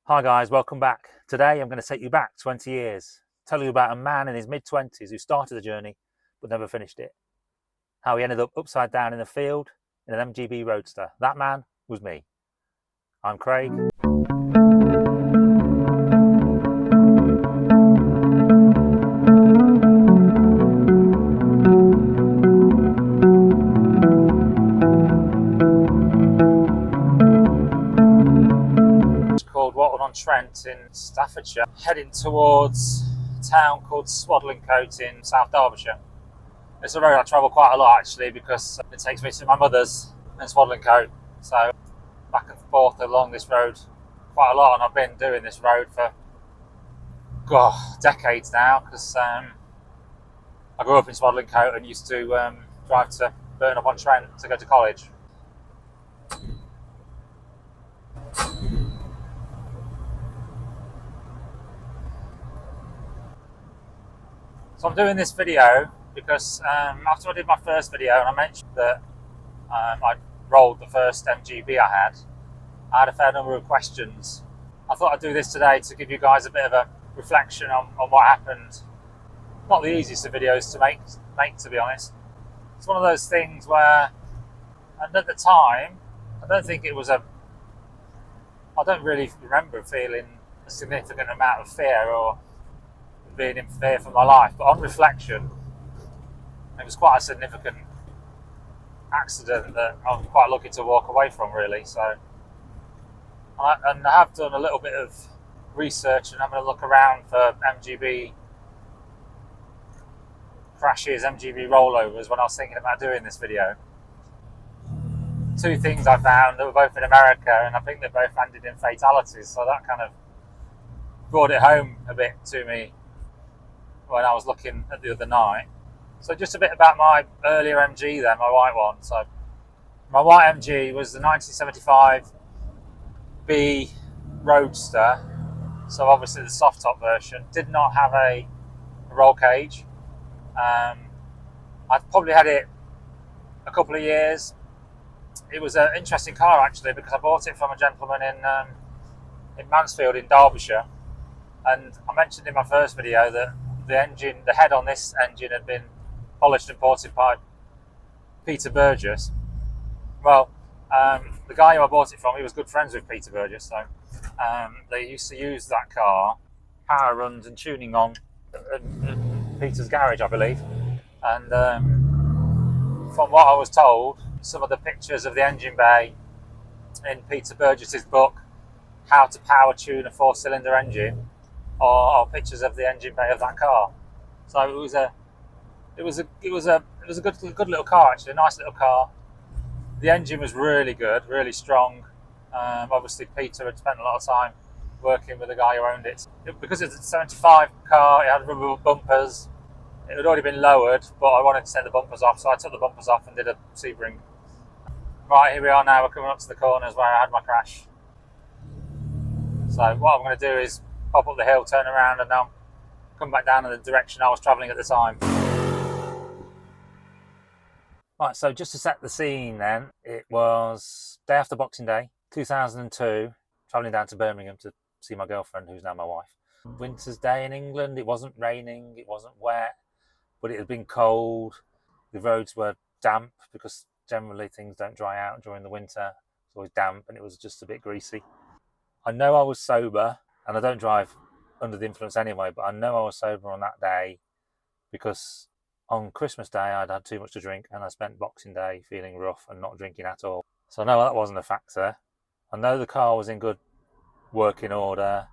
Hi guys, welcome back. Today I'm going to take you back 20 years, tell you about a man in his mid-20s who started the journey but never finished it. How he ended up upside down in a field in an MGB Roadster. That man was me. I'm Craig. Called Watton-on-Trent in Staffordshire, heading towards a town called Swadlincote in South Derbyshire. It's a road I travel quite a lot actually because it takes me to my mother's in Swadlincote, so back and forth along this road quite a lot, and I've been doing this road for decades now because I grew up in Swadlincote and used to drive to Burton-upon-Trent to go to college. So I'm doing this video because after I did my first video and I mentioned that I rolled the first MGB I had a fair number of questions. I thought I'd do this today to give you guys a bit of a reflection on what happened. Not the easiest of videos to make to be honest. It's one of those things where, and at the time, I don't really remember feeling a significant amount of fear or being in fear for my life, but on reflection it was quite a significant accident that I'm quite lucky to walk away from really. So I have done a little bit of research and having a look around for MGB crashes, MGB rollovers when I was thinking about doing this video. Two things I found that were both in America, and I think they both ended in fatalities, so that kind of brought it home a bit to me when I was looking at the other night. So just a bit about my earlier MG then, my white one. So my white MG was the 1975 B Roadster, so obviously the soft top version. Did not have a roll cage. I've probably had it a couple of years. It was an interesting car actually because I bought it from a gentleman in Mansfield in Derbyshire, and I mentioned in my first video that the head on this engine had been polished and ported by Peter Burgess. Well, the guy who I bought it from, he was good friends with Peter Burgess, so they used to use that car, power runs and tuning on at Peter's garage, I believe. And from what I was told, some of the pictures of the engine bay in Peter Burgess's book, How to Power Tune a 4-Cylinder Engine, are pictures of the engine bay of that car. So it was a good little car actually, a nice little car. The engine was really good, really strong. Obviously Peter had spent a lot of time working with the guy who owned it. Because it's a 75 car, it had rubber bumpers. It had already been lowered, but I wanted to take the bumpers off, so I took the bumpers off and did a Sebring. Right, here we are now, we're coming up to the corners where I had my crash. So what I'm going to do is pop up the hill, turn around, and now come back down in the direction I was travelling at the time. Right, so just to set the scene then, it was day after Boxing Day, 2002, travelling down to Birmingham to see my girlfriend, who's now my wife. Winter's day in England, it wasn't raining, it wasn't wet, but it had been cold. The roads were damp because generally things don't dry out during the winter. It's always damp and it was just a bit greasy. I know I was sober, and I don't drive under the influence anyway, but I know I was sober on that day because on Christmas Day I'd had too much to drink and I spent Boxing Day feeling rough and not drinking at all. So I know that wasn't a factor. I know the car was in good working order.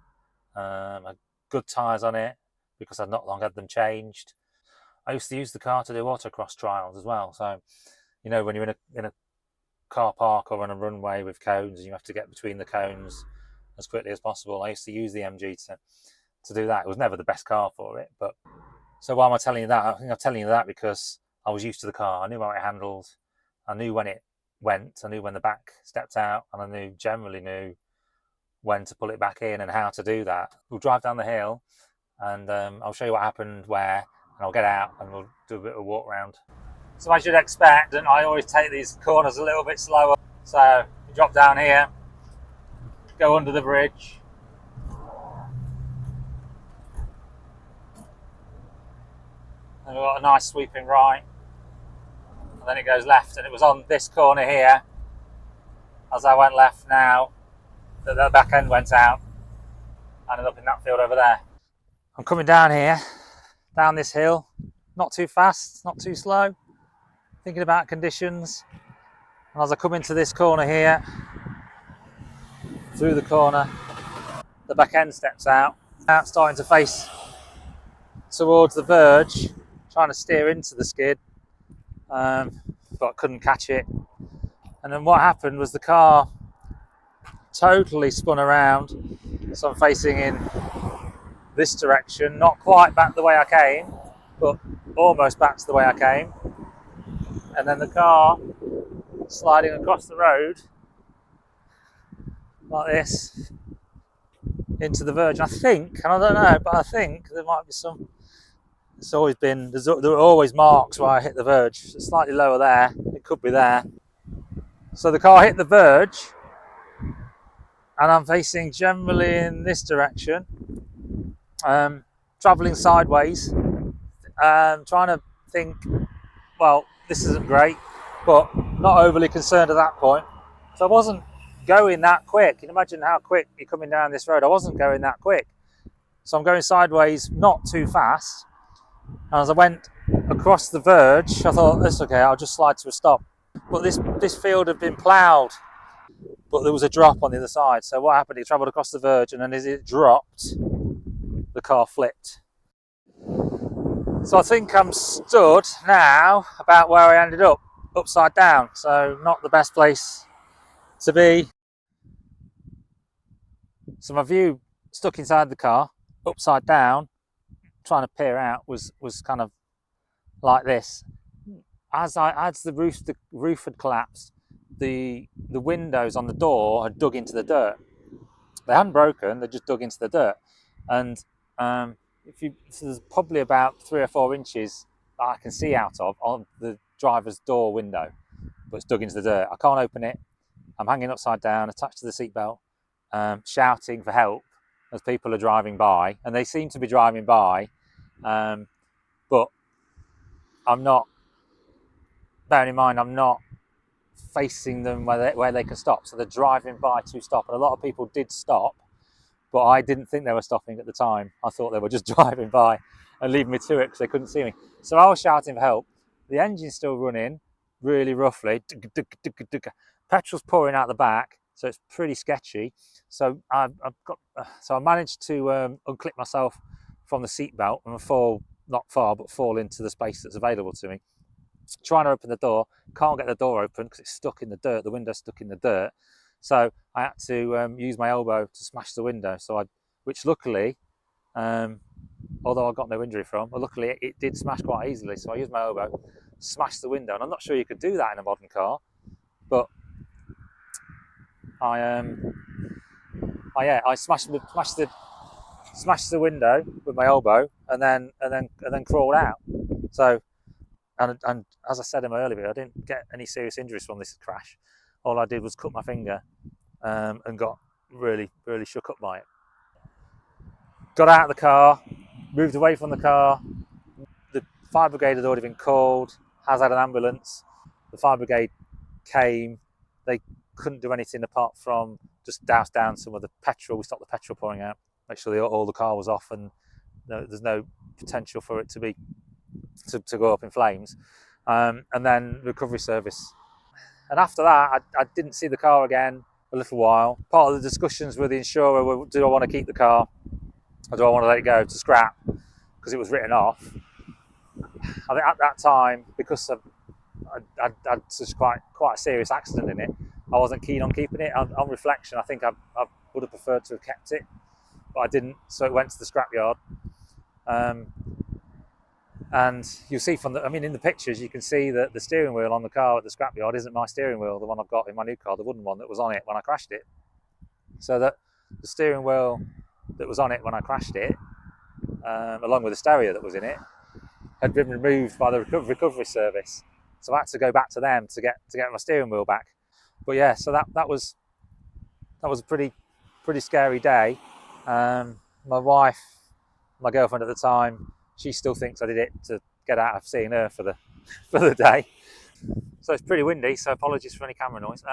I had good tyres on it because I'd not long had them changed. I used to use the car to do autocross trials as well. So, you know, when you're in a car park or on a runway with cones and you have to get between the cones as quickly as possible, I used to use the MG to do that. It was never the best car for it, but so why am I telling you that? I think I'm telling you that because I was used to the car. I knew how it handled. I knew when it went. I knew when the back stepped out, and I generally knew when to pull it back in and how to do that. We'll drive down the hill, and I'll show you what happened where, and I'll get out and we'll do a bit of a walk round. So as you'd expect, and I always take these corners a little bit slower. So you drop down here, go under the bridge, and we've got a nice sweeping right, and then it goes left, and it was on this corner here, as I went left now, that the back end went out, ended up in that field over there. I'm coming down here, down this hill, not too fast, not too slow, thinking about conditions, and as I come into this corner here, through the corner, the back end steps out, starting to face towards the verge, trying to steer into the skid, but couldn't catch it. And then what happened was the car totally spun around, so I'm facing in this direction, not quite back the way I came, but almost back to the way I came. And then the car sliding across the road like this into the verge. I think, and I don't know, but I think there might be some. It's always been, there are always marks where I hit the verge. It's slightly lower there, it could be there. So the car hit the verge, and I'm facing generally in this direction, travelling sideways, trying to think, well, this isn't great, but not overly concerned at that point. So I wasn't going that quick. You can imagine how quick you're coming down this road. I wasn't going that quick. So I'm going sideways, not too fast. And as I went across the verge, I thought, that's okay, I'll just slide to a stop. But this field had been ploughed, but there was a drop on the other side. So what happened, it travelled across the verge, and then as it dropped, the car flipped. So I think I'm stood now about where I ended up, upside down. So not the best place to be. So my view, stuck inside the car, upside down, trying to peer out, was kind of like this. As the roof had collapsed, the windows on the door had dug into the dirt. They hadn't broken; they just dug into the dirt. And so there's probably about 3 or 4 inches that I can see out of on the driver's door window, but it's dug into the dirt. I can't open it. I'm hanging upside down, attached to the seatbelt, shouting for help as people are driving by, and they seem to be driving by, but I'm not. Bearing in mind, I'm not facing them where they can stop, so they're driving by to stop. And a lot of people did stop, but I didn't think they were stopping at the time. I thought they were just driving by and leaving me to it because they couldn't see me. So I was shouting for help. The engine's still running really roughly. Petrol's pouring out the back, so it's pretty sketchy. So I managed to unclip myself from the seatbelt and fall, not far, but fall into the space that's available to me. Trying to open the door, can't get the door open because it's stuck in the dirt. The window's stuck in the dirt. So I had to use my elbow to smash the window. Which luckily, although I got no injury from, but luckily it did smash quite easily. So I used my elbow, smashed the window, and I'm not sure you could do that in a modern car, but I smashed the window with my elbow, and then crawled out. So. And as I said in my earlier video, I didn't get any serious injuries from this crash. All I did was cut my finger and got really, really shook up by it. Got out of the car, moved away from the car. The fire brigade had already been called, has had an ambulance. The fire brigade came. They couldn't do anything apart from just douse down some of the petrol. We stopped the petrol pouring out, make sure all the car was off, and there's no potential for it to go up in flames, and then recovery service. And after that, I didn't see the car again a little while. Part of the discussions with the insurer were, do I want to keep the car, or do I want to let it go to scrap, because it was written off. I think at that time, because I'd had such quite a serious accident in it, I wasn't keen on keeping it. On reflection, I think I would have preferred to have kept it, but I didn't, so it went to the scrapyard. And you'll see in the pictures, you can see that the steering wheel on the car at the scrapyard isn't my steering wheel, the one I've got in my new car, the wooden one that was on it when I crashed it. So that the steering wheel that was on it when I crashed it, along with the stereo that was in it, had been removed by the recovery service. So I had to go back to them to get my steering wheel back. But yeah, so that was a pretty scary day. My wife, my girlfriend at the time, she still thinks I did it to get out of seeing her for the for the day. So it's pretty windy, so apologies for any camera noise.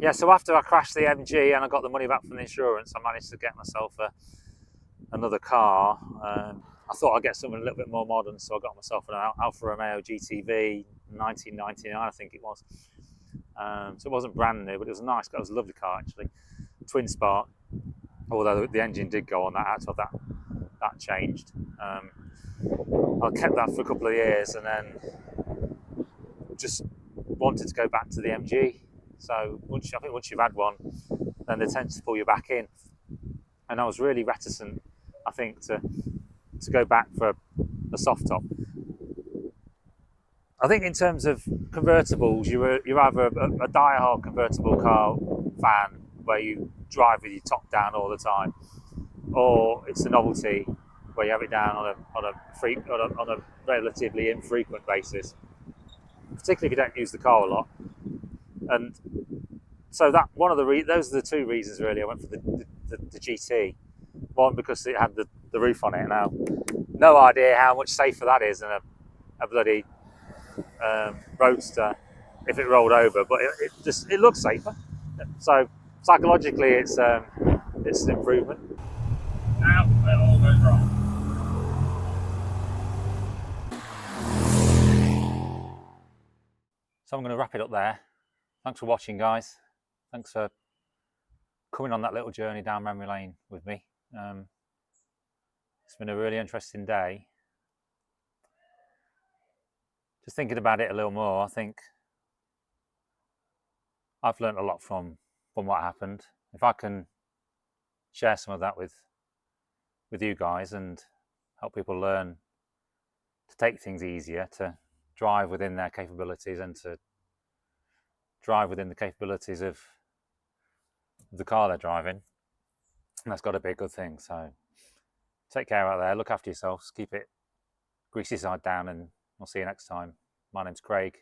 Yeah, so after I crashed the MG and I got the money back from the insurance, I managed to get myself another car. I thought I'd get something a little bit more modern, so I got myself an Alfa Romeo GTV 1999, I think it was. So it wasn't brand new, but it was nice. It was a lovely car actually, twin spark. Although the engine did go on that, I had to have that changed. I kept that for a couple of years, and then just wanted to go back to the MG. So I think once you've had one, then they tend to pull you back in. And I was really reticent, I think, to go back for a soft top. I think in terms of convertibles, you're either a die-hard convertible car fan where you drive with your top down all the time, or it's a novelty where you have it down on a relatively infrequent basis, particularly if you don't use the car a lot. And so that those are the two reasons really I went for the GT. One, because it had the roof on it. Now, no idea how much safer that is than a bloody roadster if it rolled over, but it looks safer. So psychologically, it's an improvement. Now it all goes wrong. So I'm going to wrap it up there. Thanks for watching, guys. Thanks for coming on that little journey down memory lane with me. It's been a really interesting day. Just thinking about it a little more, I think I've learned a lot from what happened. If I can share some of that with you guys and help people learn to take things easier, to drive within their capabilities and to drive within the capabilities of the car they're driving, that's got to be a good thing. So take care out there, look after yourselves, keep it greasy side down, and I'll see you next time. My name's Craig.